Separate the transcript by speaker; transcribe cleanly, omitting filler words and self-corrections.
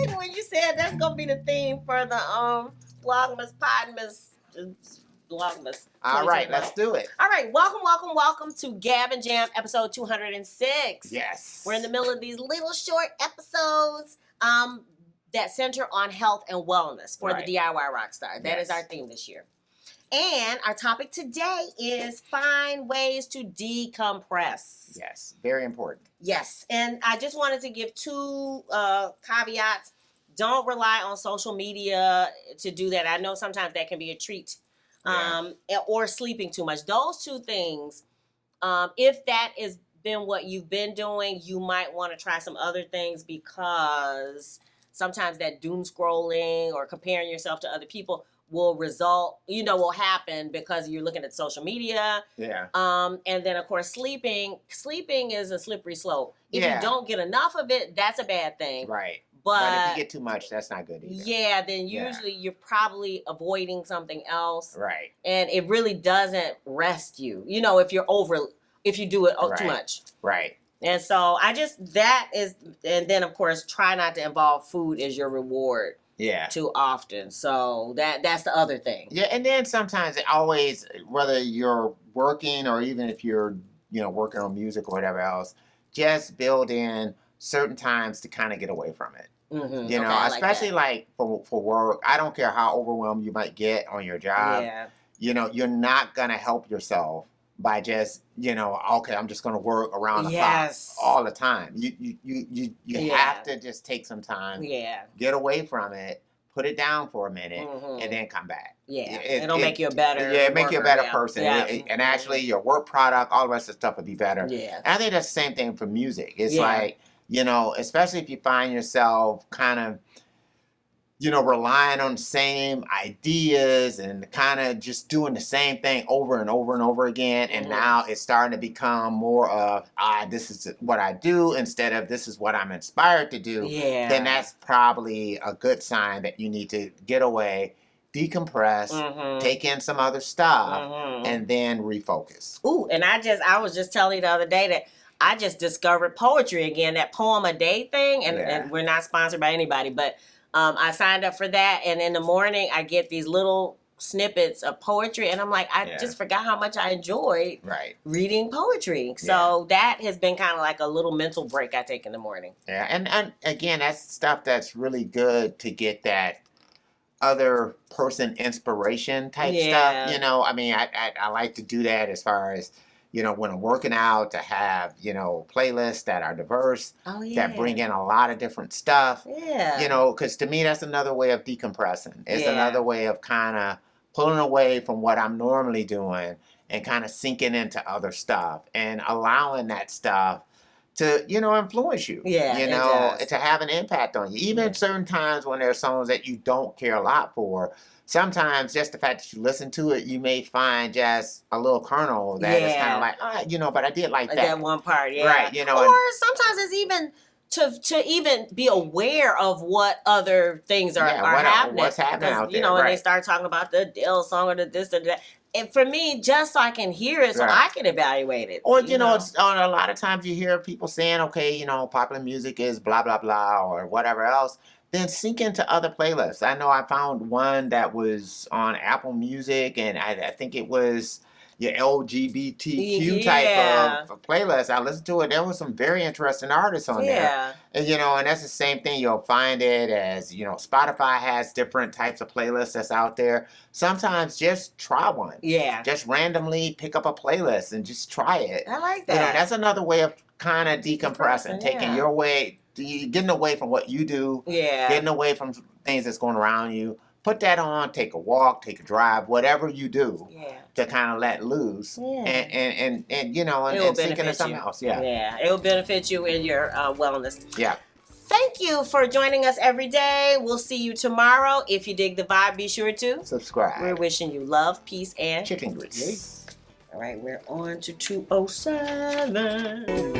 Speaker 1: like when you said that's gonna be the theme for the Blogmas, Blogmas.
Speaker 2: All right, let's do it.
Speaker 1: All right, welcome to Gab and Jam episode 206.
Speaker 2: Yes.
Speaker 1: We're in the middle of these little short episodes that center on health and wellness for the DIY Rockstar. That is our theme this year. And our topic today is find ways to decompress.
Speaker 2: Yes, very important.
Speaker 1: Yes, and I just wanted to give two caveats. Don't rely on social media to do that. I know sometimes that can be a treat. Or sleeping too much. Those two things, if that has been what you've been doing, you might want to try some other things, because sometimes that doom scrolling or comparing yourself to other people will happen because you're looking at social media.
Speaker 2: Yeah.
Speaker 1: And then of course sleeping is a slippery slope. If you don't get enough of it, that's a bad thing.
Speaker 2: Right.
Speaker 1: But
Speaker 2: if you get too much, that's not good either.
Speaker 1: Yeah, then usually you're probably avoiding something else.
Speaker 2: Right.
Speaker 1: And it really doesn't rest you. If you do it too much.
Speaker 2: Right.
Speaker 1: And so and then of course try not to involve food as your reward.
Speaker 2: Yeah.
Speaker 1: Too often. So that's the other thing.
Speaker 2: Yeah, and then sometimes it always, whether you're working or even if you're, working on music or whatever else, just build in certain times to kind of get away from it.
Speaker 1: Mm-hmm.
Speaker 2: Especially like for work. I don't care how overwhelmed you might get on your job.
Speaker 1: Yeah.
Speaker 2: You're not gonna help yourself by just, okay, I'm just gonna work around the clock all the time. You have to just take some time, get away from it, put it down for a minute, and then come back.
Speaker 1: Yeah, it'll make you a better
Speaker 2: make you a better person.
Speaker 1: Yeah.
Speaker 2: And actually your work product, all the rest of the stuff will be better.
Speaker 1: Yeah.
Speaker 2: And I think that's the same thing for music. It's like, especially if you find yourself kind of, relying on the same ideas and kind of just doing the same thing over and over and over again. And now it's starting to become more of, this is what I do instead of this is what I'm inspired to do.
Speaker 1: Yeah.
Speaker 2: Then that's probably a good sign that you need to get away, decompress, take in some other stuff, and then refocus.
Speaker 1: Ooh, and I was just telling you the other day that I just discovered poetry again, that poem a day thing. And we're not sponsored by anybody, but I signed up for that, and in the morning I get these little snippets of poetry, and I'm like, I just forgot how much I enjoyed reading poetry. So that has been kind of like a little mental break I take in the morning.
Speaker 2: Yeah, and again, that's stuff that's really good to get that other person inspiration type stuff. I like to do that as far as, when I'm working out, to have, playlists that are diverse, that bring in a lot of different stuff.
Speaker 1: Yeah.
Speaker 2: Because to me, that's another way of decompressing. It's another way of kind of pulling away from what I'm normally doing and kind of sinking into other stuff and allowing that stuff to, influence you.
Speaker 1: Yeah,
Speaker 2: to have an impact on you. Even certain times when there are songs that you don't care a lot for, sometimes just the fact that you listen to it, you may find just a little kernel that is kind of like, but I did like that.
Speaker 1: That one part,
Speaker 2: Right,
Speaker 1: Or sometimes it's even to even be aware of what other things are happening.
Speaker 2: What's happening out there,
Speaker 1: and they start talking about the Adele song or the this or that. And for me, just so I can hear it, so I can evaluate it.
Speaker 2: Or, it's, a lot of times you hear people saying, okay, popular music is blah, blah, blah, or whatever else. Then sink into other playlists. I know I found one that was on Apple Music, and I think it was your LGBTQ type of playlist. I listened to it. There was some very interesting artists on there. And, and that's the same thing. You'll find it as, Spotify has different types of playlists that's out there. Sometimes just try one.
Speaker 1: Yeah.
Speaker 2: Just randomly pick up a playlist and just try it.
Speaker 1: I like that.
Speaker 2: That's another way of kind of decompressing, taking your way, getting away from what you do, getting away from things that's going around you. Put that on, take a walk, take a drive, whatever you do to kind of let loose and sink into something else.
Speaker 1: Yeah, it will benefit you in your wellness.
Speaker 2: Yeah.
Speaker 1: Thank you for joining us every day. We'll see you tomorrow. If you dig the vibe, be sure to
Speaker 2: subscribe.
Speaker 1: We're wishing you love, peace, and
Speaker 2: chicken grease.
Speaker 1: All right, we're on to 207.